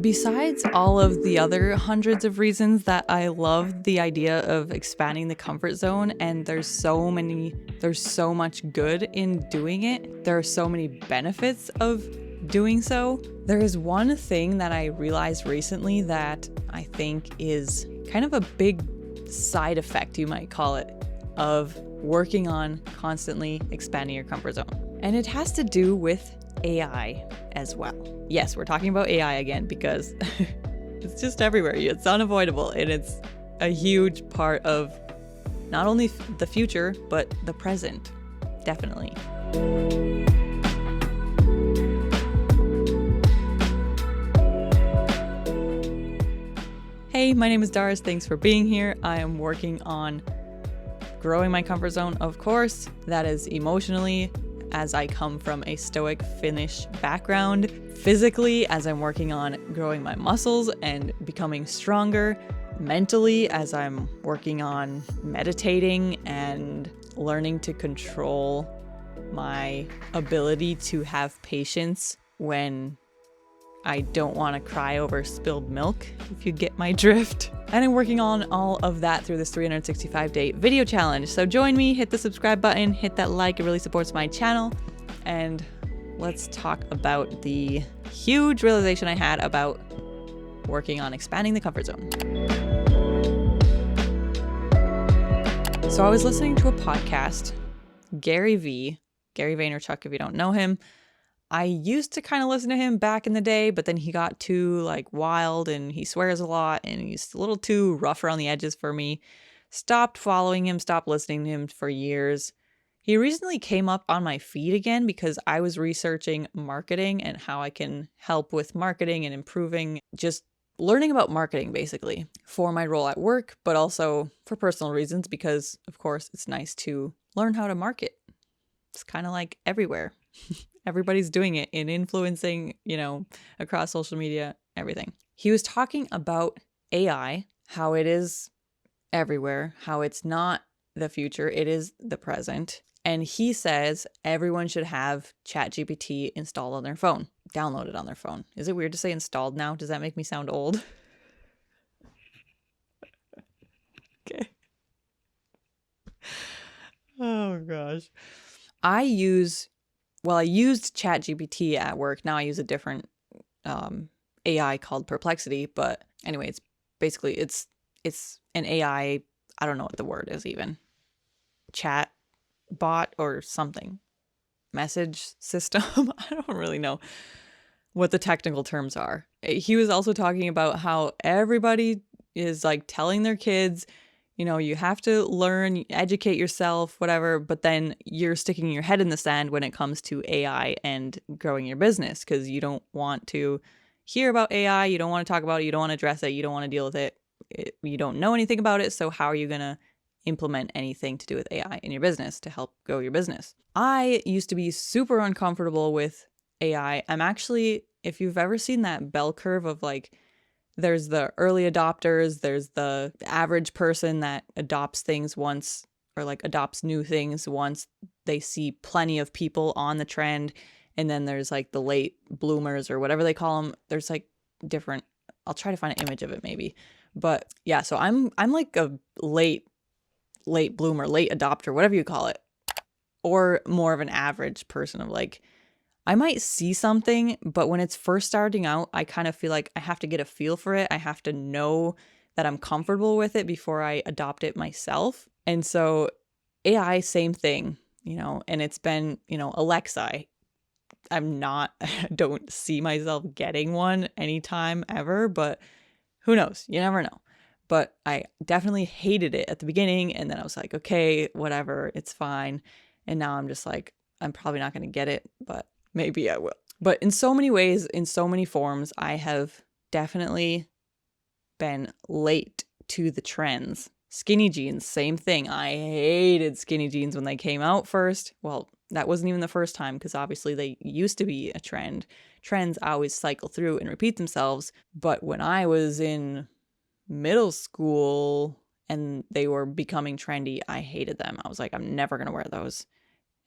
Besides all of the other hundreds of reasons that I love the idea of expanding the comfort zone, and there's so much good in doing it, there are so many benefits of doing so, there is one thing that I realized recently that I think is kind of a big side effect, you might call it, of working on constantly expanding your comfort zone. And it has to do with AI as well. Yes, we're talking about AI again because it's just everywhere. It's unavoidable, and it's a huge part of not only the future, but the present. Definitely. Hey, my name is Darz. Thanks for being here. I am working on growing my comfort zone, of course. That is emotionally, as I come from a stoic Finnish background. Physically, as I'm working on growing my muscles and becoming stronger. Mentally, as I'm working on meditating and learning to control my ability to have patience when I don't want to cry over spilled milk, if you get my drift. And I'm working on all of that through this 365-day video challenge. So join me, hit the subscribe button, hit that like, it really supports my channel. And let's talk about the huge realization I had about working on expanding the comfort zone. So I was listening to a podcast, Gary Vaynerchuk, if you don't know him. I used to kind of listen to him back in the day, but then he got too wild and he swears a lot and he's a little too rough around the edges for me. Stopped following him, stopped listening to him for years. He recently came up on my feed again because I was researching marketing and how I can help with marketing and improving, just learning about marketing basically for my role at work, but also for personal reasons because, of course, it's nice to learn how to market. It's kind of like everywhere. Everybody's doing it in influencing, across social media, everything. He was talking about AI, how it is everywhere, how it's not the future, it is the present. And he says everyone should have ChatGPT installed on their phone, downloaded on their phone. Is it weird to say installed now? Does that make me sound old? Okay. Oh gosh. I used ChatGPT at work. Now I use a different AI called Perplexity. But anyway, it's an AI. I don't know what the word is even. Chat bot or something. Message system. I don't really know what the technical terms are. He was also talking about how everybody is telling their kids, you have to learn, educate yourself, whatever, but then you're sticking your head in the sand when it comes to AI and growing your business because you don't want to hear about AI, you don't want to talk about it, you don't want to address it, you don't want to deal with it, you don't know anything about it, so how are you going to implement anything to do with AI in your business to help grow your business? I used to be super uncomfortable with AI. I'm actually, if you've ever seen that bell curve of there's the early adopters, there's the average person that adopts things once or adopts new things once they see plenty of people on the trend. And then there's the late bloomers or whatever they call them. There's different, I'll try to find an image of it maybe. But yeah, so I'm a late bloomer, late adopter, whatever you call it. Or more of an average person of I might see something, but when it's first starting out, I kind of feel like I have to get a feel for it. I have to know that I'm comfortable with it before I adopt it myself. And so AI, same thing, and it's been, Alexa. I don't see myself getting one anytime ever, but who knows? You never know. But I definitely hated it at the beginning. And then I was like, okay, whatever, it's fine. And now I'm just I'm probably not going to get it, but maybe I will. But in so many ways, in so many forms, I have definitely been late to the trends. Skinny jeans, same thing. I hated skinny jeans when they came out first. Well, that wasn't even the first time because obviously they used to be a trend. Trends always cycle through and repeat themselves. But when I was in middle school and they were becoming trendy, I hated them. I was like, I'm never going to wear those.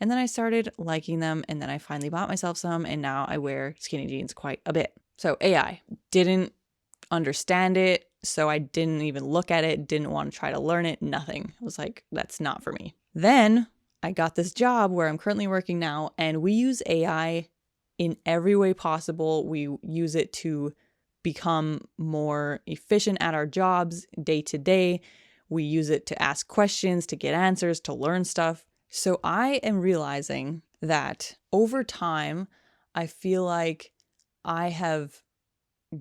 And then I started liking them, and then I finally bought myself some, and now I wear skinny jeans quite a bit. So AI, didn't understand it, so I didn't even look at it, didn't want to try to learn it, nothing. I was like, that's not for me. Then I got this job where I'm currently working now, and we use AI in every way possible. We use it to become more efficient at our jobs day to day. We use it to ask questions, to get answers, to learn stuff. So I am realizing that over time, I feel like I have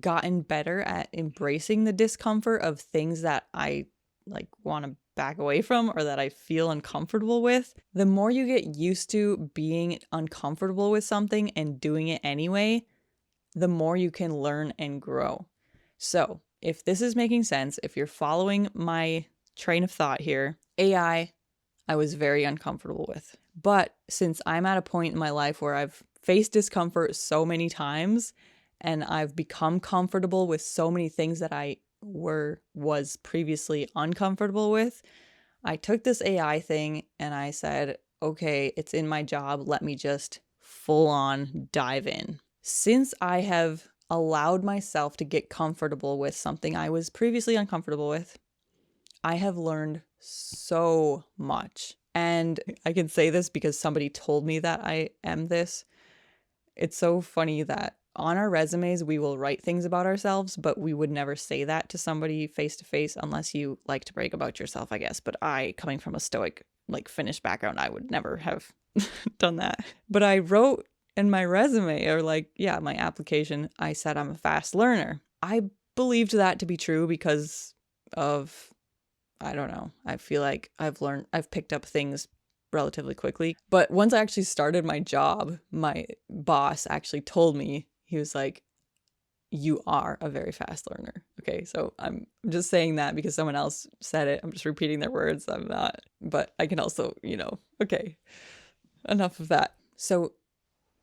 gotten better at embracing the discomfort of things that I like want to back away from or that I feel uncomfortable with. The more you get used to being uncomfortable with something and doing it anyway, the more you can learn and grow. So if this is making sense, if you're following my train of thought here, AI, I was very uncomfortable with. But since I'm at a point in my life where I've faced discomfort so many times and I've become comfortable with so many things that I was previously uncomfortable with, I took this AI thing and I said, okay, it's in my job. Let me just full on dive in. Since I have allowed myself to get comfortable with something I was previously uncomfortable with, I have learned so much. And I can say this because somebody told me that I am this. It's so funny that on our resumes, we will write things about ourselves, but we would never say that to somebody face to face unless you like to brag about yourself, I guess. But I, coming from a stoic, like Finnish background, I would never have done that. But I wrote in my resume or my application, I said I'm a fast learner. I believed that to be true because of, I don't know, I feel like I've picked up things relatively quickly. But once I actually started my job, my boss actually told me, he was like, you are a very fast learner. Okay, so I'm just saying that because someone else said it. I'm just repeating their words. I'm not, but I can also, okay, enough of that. So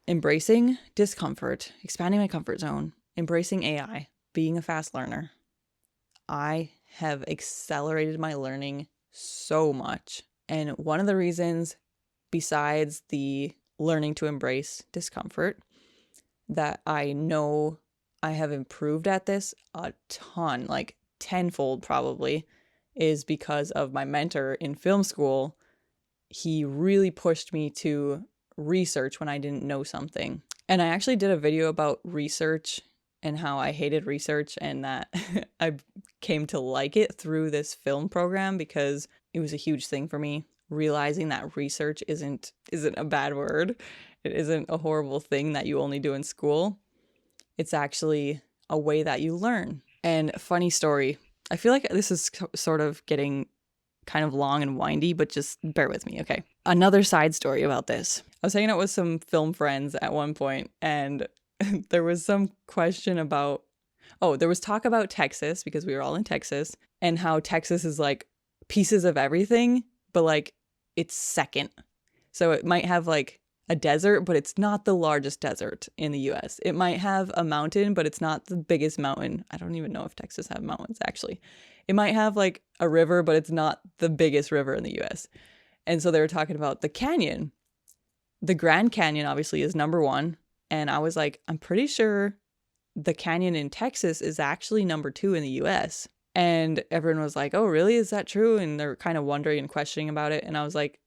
embracing discomfort, expanding my comfort zone, embracing AI, being a fast learner, I have accelerated my learning so much. And one of the reasons, besides the learning to embrace discomfort, that I know I have improved at this a ton, like tenfold probably, is because of my mentor in film school. He really pushed me to research when I didn't know something. And I actually did a video about research and how I hated research and that I came to like it through this film program because it was a huge thing for me, realizing that research isn't a bad word. It isn't a horrible thing that you only do in school. It's actually a way that you learn. And funny story, I feel like this is sort of getting kind of long and windy, but just bear with me, okay? Another side story about this. I was hanging out with some film friends at one point, and there was some question about, there was talk about Texas, because we were all in Texas, and how Texas is like pieces of everything, but like it's second. So it might have like a desert, but it's not the largest desert in the US. It might have a mountain, but it's not the biggest mountain. I don't even know if Texas have mountains, actually. It might have like a river, but it's not the biggest river in the US. And so they were talking about the canyon. The Grand Canyon obviously is number one. And I was like, I'm pretty sure the canyon in Texas is actually number 2 in the US. And everyone was like, oh, really? Is that true? And they're kind of wondering and questioning about it. And I was like,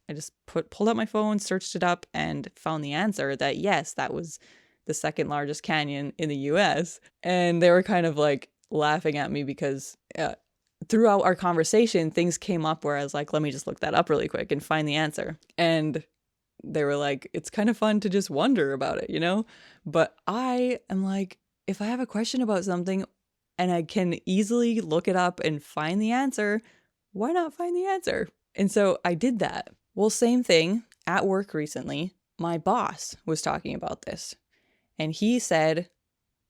I just pulled out my phone, searched it up, and found the answer that yes, that was the second largest canyon in the US. And they were kind of like laughing at me because throughout our conversation, things came up where I was like, let me just look that up really quick and find the answer. And they were like, it's kind of fun to just wonder about it, But I am like, if I have a question about something and I can easily look it up and find the answer, why not find the answer? And so I did that. Well, same thing at work recently. My boss was talking about this, and he said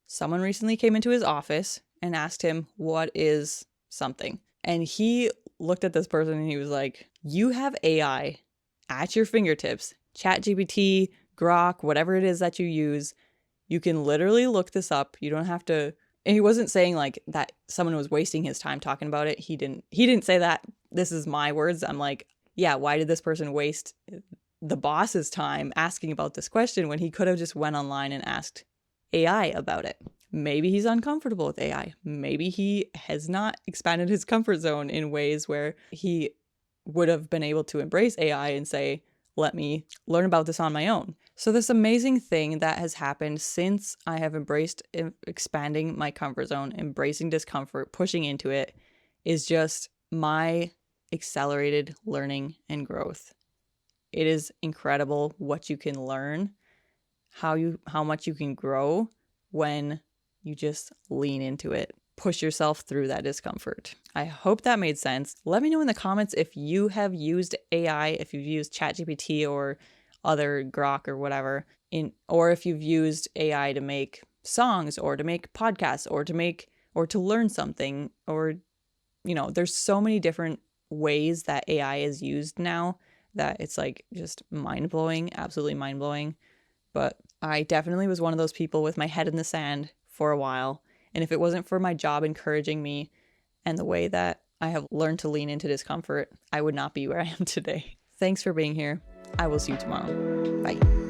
someone recently came into his office and asked him, what is something? And he looked at this person and he was like, you have AI at your fingertips, ChatGPT, Grok, whatever it is that you use. You can literally look this up. You don't have to. And he wasn't saying like that someone was wasting his time talking about it. He didn't say that. This is my words. I'm like, yeah, why did this person waste the boss's time asking about this question when he could have just went online and asked AI about it? maybe he's uncomfortable with AI. Maybe he has not expanded his comfort zone in ways where he would have been able to embrace AI and say, let me learn about this on my own. So this amazing thing that has happened since I have embraced expanding my comfort zone, embracing discomfort, pushing into it, is just my accelerated learning and growth. It is incredible what you can learn, how much you can grow when you just lean into it. Push yourself through that discomfort. I hope that made sense. Let me know in the comments if you have used AI, if you've used ChatGPT or other Grok or whatever, or if you've used AI to make songs or to make podcasts or to learn something, or, there's so many different ways that AI is used now that it's like just mind-blowing, absolutely mind-blowing. But I definitely was one of those people with my head in the sand for a while. And if it wasn't for my job encouraging me and the way that I have learned to lean into discomfort, I would not be where I am today. Thanks for being here. I will see you tomorrow. Bye.